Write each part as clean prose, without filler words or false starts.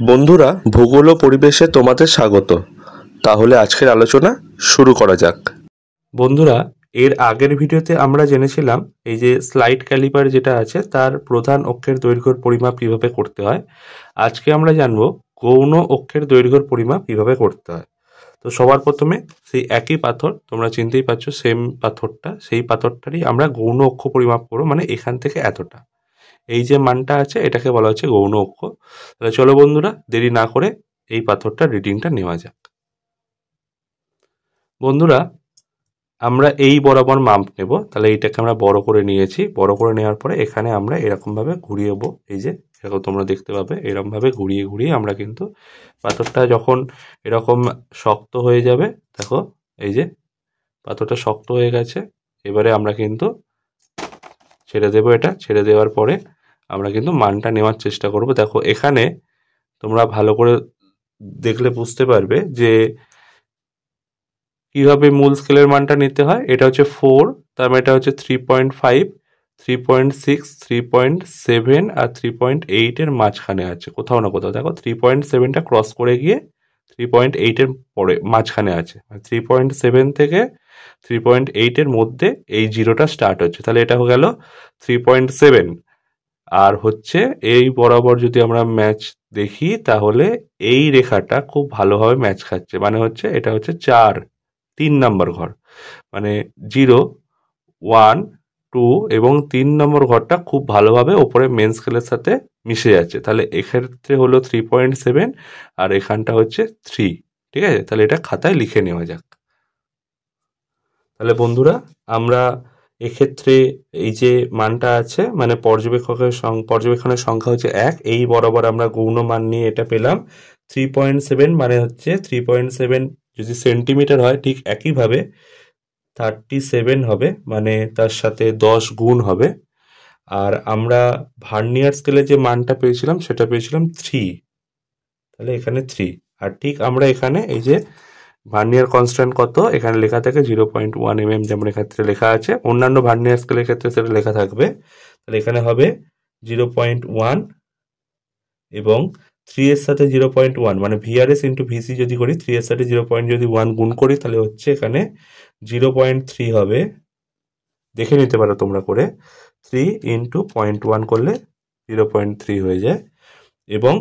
বন্ধুরা, ভূগোল ও পরিবেশে তোমাদের স্বাগত। তাহলে আজকের আলোচনা শুরু করা যাক। বন্ধুরা, এর আগের ভিডিওতে আমরা জেনেছিলাম এই যে স্লাইড ক্যালিপার যেটা আছে তার প্রধান অক্ষের দৈর্ঘ্যের পরিমাপ কিভাবে করতে হয়। আজকে আমরা জানবো গৌণ অক্ষের দৈর্ঘ্যের পরিমাপ কিভাবে করতে হয়। তো সবার প্রথমে সেই একই পাথর, তোমরা চিনতেই পারছো সেম পাথরটা, সেই পাথরটারই আমরা গৌণ অক্ষ পরিমাপ করবো, মানে এখান থেকে এতটা। এই যে মানটা আছে এটাকে বলা হচ্ছে গৌণ অক্ষ। তাহলে চলো বন্ধুরা, দেরি না করে এই পাথরটার রিডিংটা নেওয়া যাক। বন্ধুরা, আমরা এই বরাবর মাপ নেব। তাহলে এইটাকে আমরা বড় করে নিয়েছি। বড় করে নেওয়ার পরে এখানে আমরা এরকমভাবে ঘুরিয়েবো। এই যে এরকম তোমরা দেখতে পাবে, এরকমভাবে ঘুরিয়ে ঘুরিয়ে আমরা কিন্তু পাথরটা যখন এরকম শক্ত হয়ে যাবে, দেখো এই যে পাথরটা শক্ত হয়ে গেছে। এবারে আমরা কিন্তু ছেড়ে দেবো। এটা ছেড়ে দেওয়ার পরে আমরা কিন্তু মানটা নেওয়ার চেষ্টা করব। দেখো এখানে তোমরা ভালো করে দেখলে বুঝতে পারবে যে কিভাবে মূল স্কেলের মানটা নিতে হয়। এটা হচ্ছে 4, তার মানে এটা হচ্ছে 3.5, 3.6, 3.7 আর 3.8 এর মাঝখানে আছে কোথাও না কোথাও। দেখো 3.7টা ক্রস করে গিয়ে 3.8 এর পরে মাঝখানে আছে। 3.7 থেকে 3.8 এর মধ্যে এই জিরোটা স্টার্ট হচ্ছে। তাহলে এটা হয়ে গেল 3.7। আর হচ্ছে এই বরাবর যদি আমরা ম্যাচ দেখি তাহলে এই রেখাটা খুব ভালোভাবে ম্যাচ খাচ্ছে, মানে হচ্ছে এটা হচ্ছে 3 নম্বর ঘর, মানে 0, 1, 2 এবং 3 নম্বর ঘরটা খুব ভালোভাবে ওপরে মেন স্কেলের সাথে মিশে যাচ্ছে। তাহলে এক্ষেত্রে হলো 3.7 আর এখানটা হচ্ছে 3। ঠিক আছে, তাহলে এটা খাতায় লিখে নেওয়া যাক। তাহলে বন্ধুরা, আমরা এক্ষেত্রে এই যে মানটা আছে, মানে পর্যবেক্ষণের সংখ্যা হচ্ছে 1, এই বরাবর আমরা গৌণ মান নিয়ে এটা পেলাম 3.7, মানে হচ্ছে 3.7 যদি সেন্টিমিটার হয় ঠিক একইভাবে 37 হবে, মানে তার সাথে 10 গুণ হবে। আর আমরা ভার্নিয়ার স্কেলে যে মানটা পেয়েছিলাম সেটা পেয়েছিলাম 3, তাহলে এখানে 3। আর ঠিক আমরা এখানে এই যে ভার্নিয়ার কনস্ট্যান্ট কত এখানে লেখা থাকে 0.1 mm, যেমন এক্ষেত্রে লেখা আছে। অন্যান্য ভার্নিয়ার স্কেলের ক্ষেত্রে সেটা লেখা থাকবে। তাহলে এখানে হবে 0.1 এবং 3 এর সাথে 0.1, মানে ভিআরএস ইন্টু ভিসি যদি করি, 3 এর সাথে 0.1 গুণ করি তাহলে হচ্ছে এখানে 0.3 হবে। দেখে নিতে পারো তোমরা করে, 3 ইন্টু 0.1 করলে 0.3 হয়ে যায়। এবং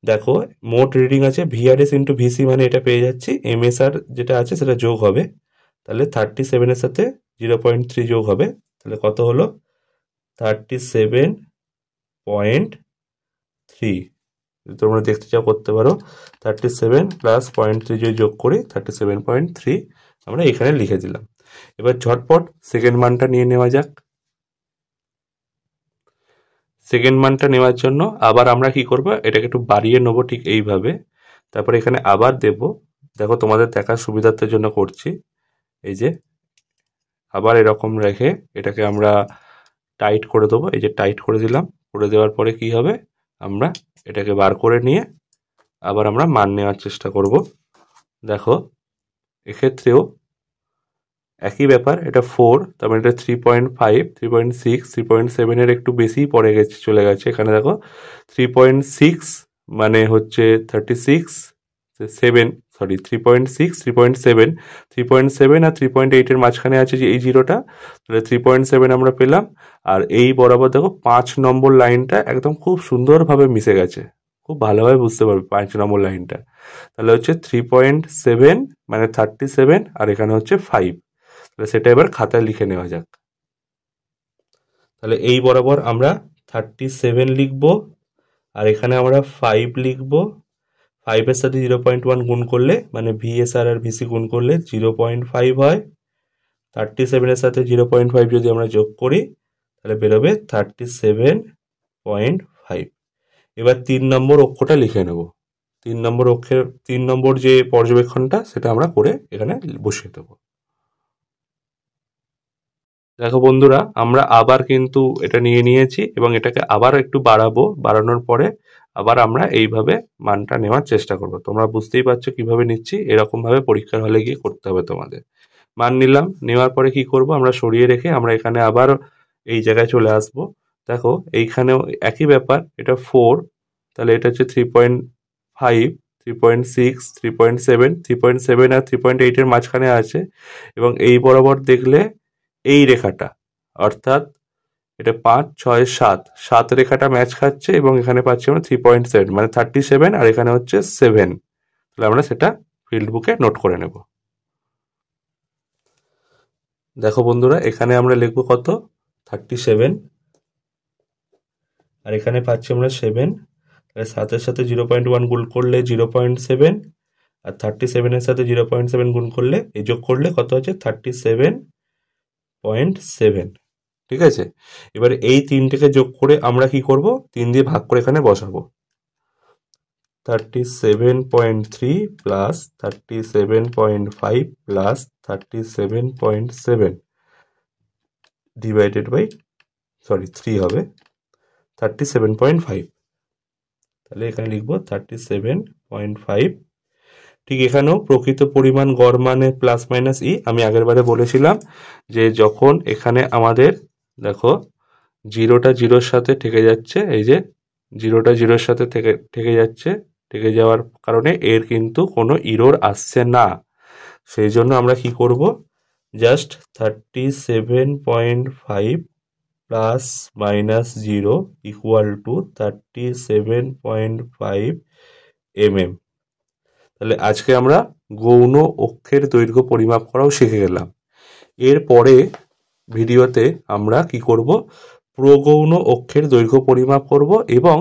দেখো মোট রিডিং আছে ভিআরএস ইন্টু ভিসি, মানে এটা পেয়ে যাচ্ছি এমএসআর যেটা আছে সেটা যোগ হবে। তাহলে 37-এর সাথে 0.3 যোগ হবে, তাহলে কত হলো 37.3। তোমরা দেখতে চাও করতে পারো, 37 প্লাস 0.3 যদি যোগ করি 37.3 আমরা এখানে লিখে দিলাম। এবার ঝটপট সেকেন্ড মানটা নিয়ে নেওয়া যাক। সেকেন্ড মানটা নেওয়ার জন্য আবার আমরা কি করব, এটাকে একটু বাড়িয়ে নেবো ঠিক এইভাবে। তারপরে এখানে আবার দেব। দেখো তোমাদের দেখার সুবিধার্থের জন্য করছি। এই যে আবার এরকম রেখে এটাকে আমরা টাইট করে দেবো। এই যে টাইট করে দিলাম। করে দেওয়ার পরে কি হবে, আমরা এটাকে বার করে নিয়ে আবার আমরা মান নেওয়ার চেষ্টা করব। দেখো এক্ষেত্রেও একই ব্যাপার, এটা 4, তার মানে এটা 3.5, 3.6, 3.7 এর একটু বেশিই পড়ে গেছে, চলে গেছে। এখানে দেখো 3.6 মানে হচ্ছে 3.6 3.7 আর 3.8 এর মাঝখানে আছে যে এই জিরোটা, তাহলে 3.7 আমরা পেলাম। আর এই বরাবর দেখো 5 নম্বর লাইনটা একদম খুব সুন্দরভাবে মিশে গেছে, খুব ভালোভাবে বুঝতে পারবে 5 নম্বর লাইনটা। তাহলে হচ্ছে 3.7 মানে 37 আর এখানে হচ্ছে 5। তাহলে সেটা এবার খাতায় লিখে নেওয়া যাক। তাহলে এই বরাবর আমরা 37 লিখব, আর এখানে আমরা 5 লিখব। 5 এর সাথে 0.1 গুণ করলে, মানে ভিএসআর আর ভিসি গুণ করলে 0.5 হয়। 37 এর সাথে 0.5 যদি আমরা যোগ করি তাহলে বেরোবে 37.5। এবার 3 নম্বর অক্ষটা লিখে নেব। 3 নম্বর যে পর্যবেক্ষণটা সেটা আমরা করে এখানে বসিয়ে দেবো। দেখো বন্ধুরা, আমরা আবার কিন্তু এটা নিয়ে নিয়েছি এবং এটাকে আবার একটু বাড়াবো। বাড়ানোর পরে আবার আমরা এইভাবে মানটা নেওয়ার চেষ্টা করব। তোমরা বুঝতেই পারছো কিভাবে নিচ্ছি, এরকম ভাবে পরীক্ষার হলে গিয়ে করতে হবে তোমাদের। মান নিলাম, নেওয়ার পরে কি করব, আমরা সরিয়ে রেখে আমরা এখানে আবার এই জায়গায় চলে আসব। দেখো এইখানেও একই ব্যাপার, এটা 4, তাহলে এটা হচ্ছে 3.6, 3.7, 3.7 আর 3.8 এর মাঝখানে আছে এবং এই বরাবর দেখলে এই রেখাটা অর্থাৎ এটা 5, 6, 7 রেখাটা ম্যাচ খাচ্ছে এবং এখানে পাচ্ছি আমরা 3.7 মানে 37 আর এখানে হচ্ছে 7। তাহলে আমরা সেটা ফিল্ড বুকে নোট করে নেব। দেখো বন্ধুরা, এখানে আমরা লিখবো কত 37 আর এখানে পাচ্ছি আমরা 7। তাহলে 7-এর সাথে 0.1 গুণ করলে 0.7 আর 37-এর সাথে 0.7 গুণ করলে এই যোগ করলে কত হচ্ছে 37.7। ঠিক আছে, এবারে এই তিনটেকে যোগ করে আমরা কি করব 3 দিয়ে ভাগ করে এখানে বসাবো। 37.3 প্লাস 37.5 প্লাস 37.7 ডিভাইডেড বাই 3 হবে 37.5। তাহলে এখানে লিখবো 37.5। ঠিক এখানেও প্রকৃত পরিমাণ গড় মানে প্লাস মাইনাস ই। আমি আগের বারে বলেছিলাম যে যখন এখানে আমাদের দেখো জিরোটা জিরোর সাথে ঠেকে যাচ্ছে, এই যে জিরোটা জিরোর সাথে ঠেকে যাচ্ছে, ঠেকে যাওয়ার কারণে এর কিন্তু কোনো ইরর আসছে না। সেই জন্য আমরা কি করব, just 37.5 plus minus 0 equal to 37.5 mm। তাহলে আজকে আমরা গৌণ অক্ষের দৈর্ঘ্য পরিমাপ করাও শিখে গেলাম। এরপরে ভিডিওতে আমরা কি করব, প্রগৌণ অক্ষের দৈর্ঘ্য পরিমাপ করব এবং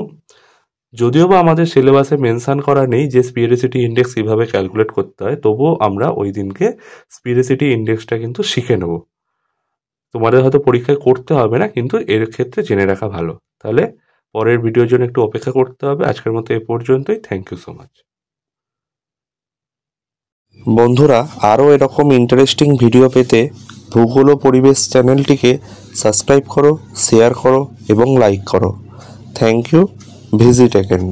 যদিও বা আমাদের সিলেবাসে মেনশন করা নেই যে স্পিরিসিটি ইন্ডেক্স কীভাবে ক্যালকুলেট করতে হয়, তবুও আমরা ওই দিনকে স্পিরিসিটি ইন্ডেক্সটা কিন্তু শিখে নেব। তোমাদের হয়তো পরীক্ষায় করতে হবে না, কিন্তু এর ক্ষেত্রে জেনে রাখা ভালো। তাহলে পরের ভিডিওর জন্য একটু অপেক্ষা করতে হবে। আজকের মতো এ পর্যন্তই। Thank you so much. বন্ধুরা, আরও এরকম ইন্টারেস্টিং ভিডিও পেতে ভূগোল ও পরিবেশ চ্যানেলটিকে সাবস্ক্রাইব করো, শেয়ার করো এবং লাইক করো। Thank you. Visit again.